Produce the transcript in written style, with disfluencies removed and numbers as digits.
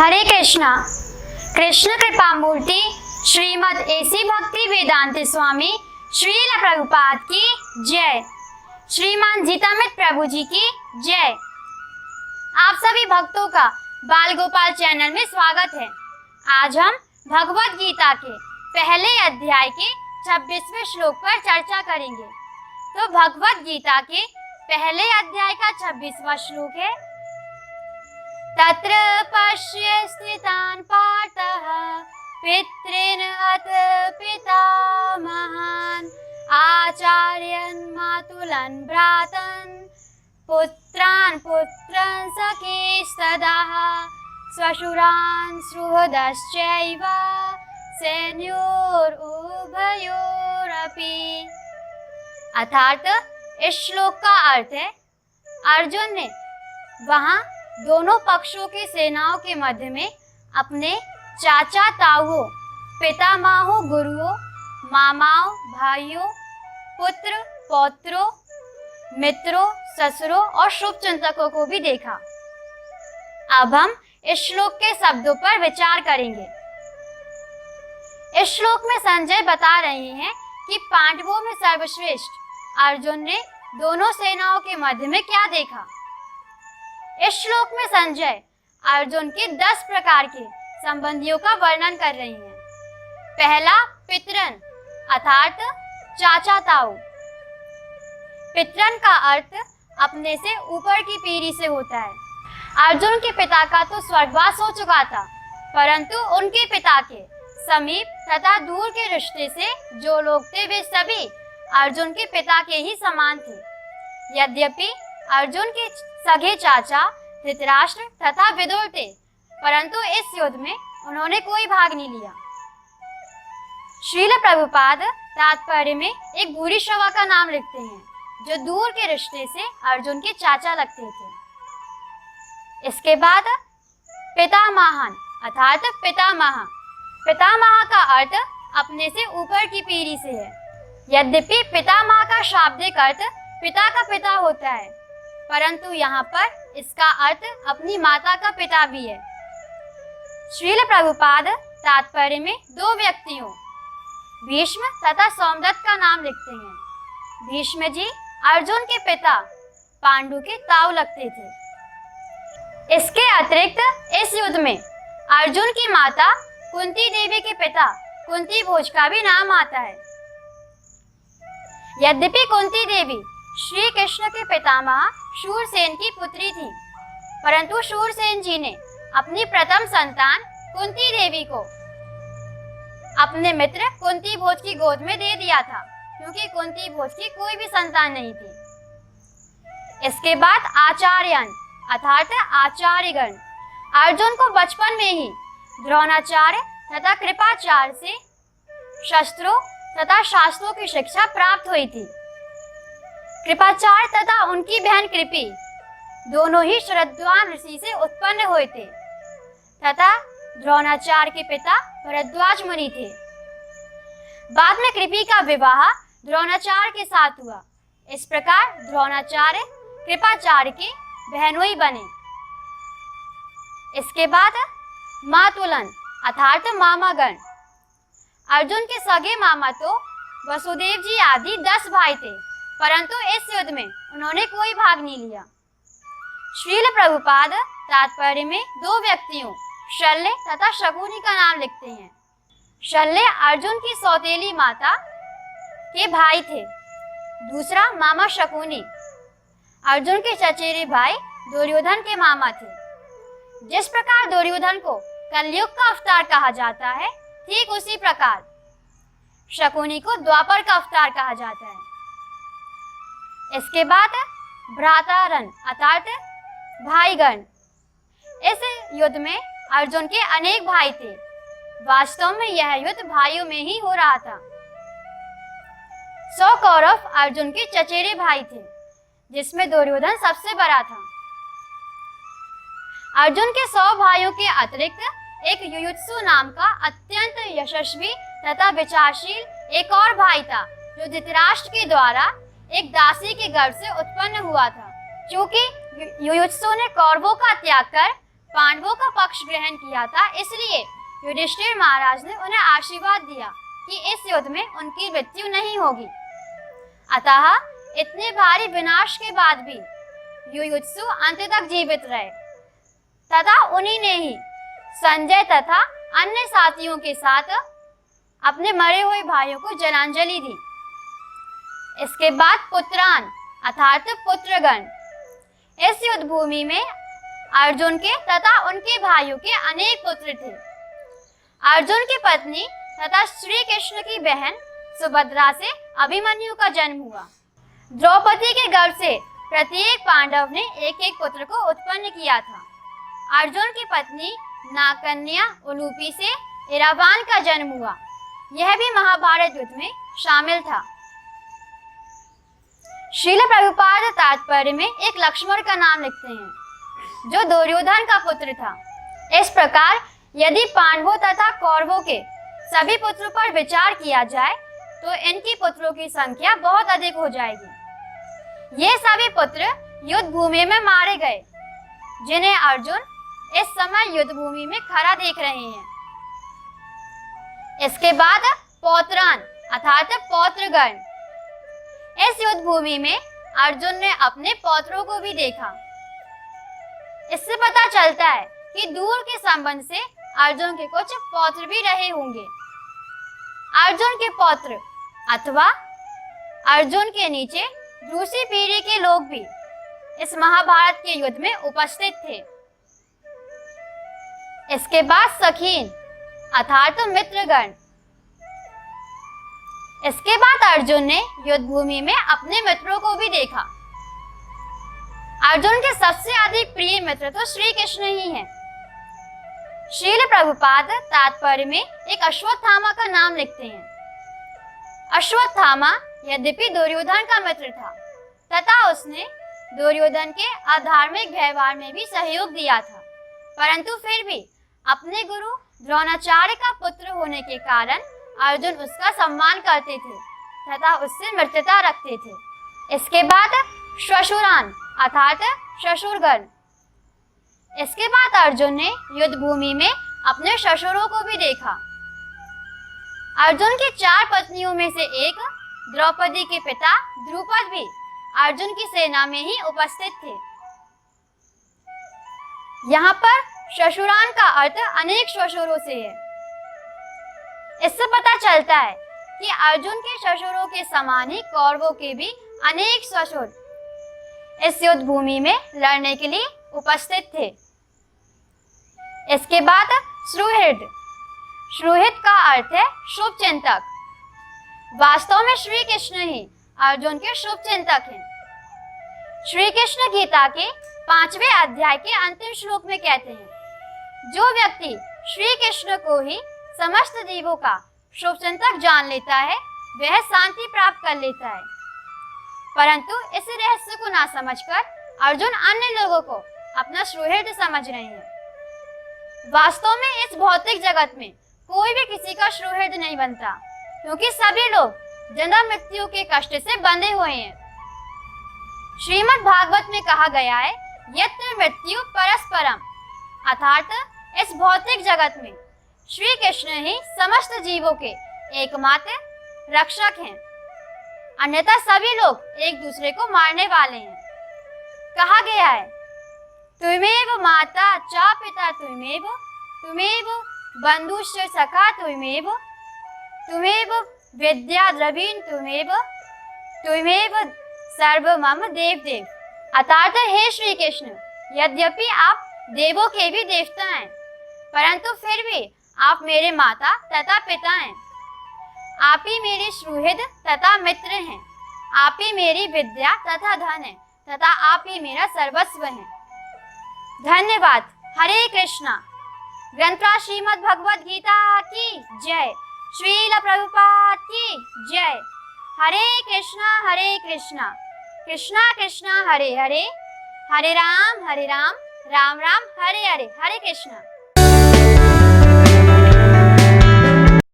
हरे कृष्णा। कृष्ण कृपा मूर्ति श्रीमद् एसी भक्ति वेदांत स्वामी श्रील प्रभुपाद की जय। श्रीमान जीतामित प्रभु जी की जय। आप सभी भक्तों का बाल गोपाल चैनल में स्वागत है। आज हम भगवत गीता के पहले अध्याय के 26वें श्लोक पर चर्चा करेंगे। तो भगवत गीता के पहले अध्याय का 26वां श्लोक है, तत्र पश्य स्थितान् पार्थः पितॄन् हत पितामहान् आचार्यान् मातुलान् भ्रातान् पुत्रान् पुत्रान् सखीस्तदाः श्वशुरान् सुहृदश्चैव सेनयोरुभयोरपि। अर्थात इस श्लोक का अर्थ है, अर्जुन ने वहाँ दोनों पक्षों की सेनाओं के मध्य में अपने चाचा ताऊओं, पितामहों, गुरुओं, मामाओं, भाइयों, पुत्र पौत्रों, मित्रों, ससुरों और शुभचिंतकों को भी देखा। अब हम इस श्लोक के शब्दों पर विचार करेंगे। इस श्लोक में संजय बता रहे हैं कि पांडवों में सर्वश्रेष्ठ अर्जुन ने दोनों सेनाओं के मध्य में क्या देखा। इस श्लोक में संजय अर्जुन के 10 प्रकार के संबंधियों का वर्णन कर रहे हैं। पहला, पितरन अर्थात चाचा ताऊ। पितरन का अर्थ अपने से ऊपर की पीढ़ी से होता है। अर्जुन के पिता का तो स्वर्गवास हो चुका था, परंतु उनके पिता के समीप तथा दूर के रिश्ते से जो लोग थे वे सभी अर्जुन के पिता के ही समान थे। यद्यपि अर्जुन के सगे चाचा धृतराष्ट्र तथा विदुर थे, परंतु इस युद्ध में उन्होंने कोई भाग नहीं लिया। श्रील प्रभुपाद तात्पर्य में एक भूरी श्रवा का नाम लिखते हैं, जो दूर के रिश्ते से अर्जुन के चाचा लगते थे। इसके बाद पितामहन अर्थात पितामह। पितामह का अर्थ अपने से ऊपर की पीढ़ी से है। यद्यपि पितामह का शाब्दिक अर्थ पिता का पिता होता है, परंतु यहाँ पर इसका अर्थ अपनी माता का पिता भी है। श्रील प्रभुपाद तात्पर्य में 2 व्यक्तियों भीष्म तथा सोमदत्त का नाम लिखते हैं। भीष्म जी अर्जुन के पिता पांडु के ताऊ लगते थे। इसके अतिरिक्त इस युद्ध में अर्जुन की माता कुंती देवी के पिता कुंती भोज का भी नाम आता है। यद्यपि कुंती देवी श्री कृष्ण के पितामह शूरसेन की पुत्री थी, परंतु शूरसेन जी ने अपनी प्रथम संतान कुंती देवी को अपने मित्र कुंती भोज की गोद में दे दिया था, क्योंकि कुंती भोज की कोई भी संतान नहीं थी। इसके बाद आचार्यन अर्थात आचार्यगण। अर्जुन को बचपन में ही द्रोणाचार्य तथा कृपाचार्य से शस्त्रों तथा शास्त्रों की शिक्षा प्राप्त हुई थी। कृपाचार्य तथा उनकी बहन कृपी दोनों ही शरद्वान ऋषि से उत्पन्न हुए थे तथा द्रोणाचार्य के पिता भरद्वाज मुनि थे। बाद में कृपी का विवाह द्रोणाचार्य के साथ हुआ। इस प्रकार द्रोणाचार्य कृपाचार्य के बहनोई बने। इसके बाद मातुलन अर्थात मामागण। अर्जुन के सगे मामा तो वसुदेव जी आदि 10 भाई थे, परंतु इस युद्ध में उन्होंने कोई भाग नहीं लिया। श्रील प्रभुपाद तात्पर्य में 2 व्यक्तियों शल्य तथा शकुनी का नाम लिखते हैं। शल्य अर्जुन की सौतेली माता के भाई थे। दूसरा मामा शकुनी अर्जुन के चचेरे भाई दुर्योधन के मामा थे। जिस प्रकार दुर्योधन को कलयुग का अवतार कहा जाता है, ठीक उसी प्रकार शकुनी को द्वापर का अवतार कहा जाता है। इसके बाद भ्रातारन अर्थात भाईगण। इस युद्ध में अर्जुन के अनेक भाई थे। वास्तव में यह युद्ध भाइयों में ही हो रहा था। 100 कौरव अर्जुन के चचेरे भाई थे, जिसमें दुर्योधन सबसे बड़ा था। अर्जुन के 100 भाइयों के अतिरिक्त एक युयुत्सु नाम का अत्यंत यशस्वी तथा विचारशील एक और भाई था, जो धृतराष्ट्र के द्वारा एक दासी के गर्भ से उत्पन्न हुआ था। क्योंकि युयुत्सु ने कौरवों का त्याग कर पांडवों का पक्ष ग्रहण किया था, इसलिए युधिष्ठिर महाराज ने उन्हें आशीर्वाद दिया कि इस युद्ध में उनकी मृत्यु नहीं होगी। अतः इतने भारी विनाश के बाद भी युयुत्सु अंत तक जीवित रहे तथा उन्हीं ने ही संजय तथा अन्य साथियों के साथ अपने मरे हुए भाइयों को जलांजलि दी। इसके बाद पुत्रान अर्थात पुत्रगण, इस युद्ध भूमि में अर्जुन के तथा उनके भाइयों के अनेक पुत्र थे। अर्जुन की पत्नी तथा श्री कृष्ण की बहन सुभद्रा से अभिमन्यु का जन्म हुआ। द्रौपदी के गर्भ से प्रत्येक पांडव ने एक एक पुत्र को उत्पन्न किया था। अर्जुन की पत्नी नागकन्या उलूपी से इरावान का जन्म हुआ। यह भी महाभारत युद्ध में शामिल था। श्रील प्रभुपाद तात्पर्य में एक लक्ष्मण का नाम लिखते हैं जो दुर्योधन का पुत्र था। इस प्रकार यदि पांडवों तथा कौरवों के सभी पुत्रों पर विचार किया जाए तो इनकी पुत्रों की संख्या बहुत अधिक हो जाएगी। ये सभी पुत्र युद्ध भूमि में मारे गए, जिन्हें अर्जुन इस समय युद्ध भूमि में खड़ा देख रहे हैं। इसके बाद पौत्रान अर्थात पौत्रगण, इस युद्ध भूमि में अर्जुन ने अपने पौत्रों को भी देखा। इससे पता चलता है कि दूर के संबंध से अर्जुन के कुछ पौत्र भी रहे होंगे। अर्जुन के पौत्र अथवा अर्जुन के नीचे दूसरी पीढ़ी के लोग भी इस महाभारत के युद्ध में उपस्थित थे। इसके बाद सखीन अर्थात मित्रगण, इसके बाद अर्जुन ने युद्ध भूमि में अपने मित्रों को भी देखा। अर्जुन के सबसे अधिक प्रिय मित्र तो श्री कृष्ण ही हैं। श्रील प्रभुपाद तात्पर्य में एक अश्वत्थामा का नाम लिखते हैं। अश्वत्थामा यद्यपि दुर्योधन का मित्र था तथा उसने दुर्योधन के अधार्मिक व्यवहार में भी सहयोग दिया था, परंतु फिर भी अपने गुरु द्रोणाचार्य का पुत्र होने के कारण अर्जुन उसका सम्मान करते थे तथा उससे मित्रता रखते थे। इसके बाद श्वशुरान अर्थात श्वशुरगण, इसके बाद अर्जुन ने युद्ध भूमि में अपने श्वशुरों को भी देखा। अर्जुन की 4 पत्नियों में से एक द्रौपदी के पिता द्रुपद भी अर्जुन की सेना में ही उपस्थित थे। यहाँ पर श्वशुरान का अर्थ अनेक श्वशुरों से है। इससे पता चलता है कि अर्जुन के श्वशुरों के समान ही कौरवों के भी अनेक श्वशुर इस युद्ध भूमि में लड़ने के लिए उपस्थित थे। इसके बाद सुहृद, सुहृद का अर्थ है शुभ चिंतक। वास्तव में श्री कृष्ण ही अर्जुन के शुभ चिंतक हैं। श्री कृष्ण गीता के 5वें अध्याय के अंतिम श्लोक में कहते हैं, जो व्यक्ति श्री कृष्ण को ही समस्त जीवों का शुभ चिंतक जान लेता है वह शांति प्राप्त कर लेता है। परंतु इस रहस्य को ना समझकर अर्जुन अन्य लोगों को अपना सुहृद समझ रहे हैं। वास्तव में इस भौतिक जगत में कोई भी किसी का सुहृद नहीं बनता, क्योंकि सभी लोग जन्म मृत्यु के कष्ट से बंधे हुए हैं। श्रीमद् भागवत में कहा गया है, यत्र मृत्यु परस्परम, अर्थात इस भौतिक जगत में श्री कृष्ण ही समस्त जीवों के एकमात्र रक्षक हैं, अन्यथा सभी लोग एक दूसरे को मारने वाले हैं। कहा गया है, त्वमेव माता च पिता त्वमेव, त्वमेव बंधुश्च सखा त्वमेव, त्वमेव विद्या द्रवीण त्वमेव, त्वमेव सर्व मम देव देव। अर्थात हे श्री कृष्ण, यद्यपि आप देवों के भी देवता हैं, परंतु फिर भी आप मेरे माता तथा पिता हैं। आप ही मेरे सुहृद तथा मित्र हैं। आप ही मेरी विद्या तथा धन है तथा आप ही मेरा सर्वस्व है। धन्यवाद। हरे कृष्णा। ग्रंथराज श्रीमद् भगवद गीता की जय। श्रील प्रभुपाद की जय। हरे कृष्णा कृष्णा कृष्णा हरे हरे, हरे राम राम राम हरे हरे। हरे कृष्णा।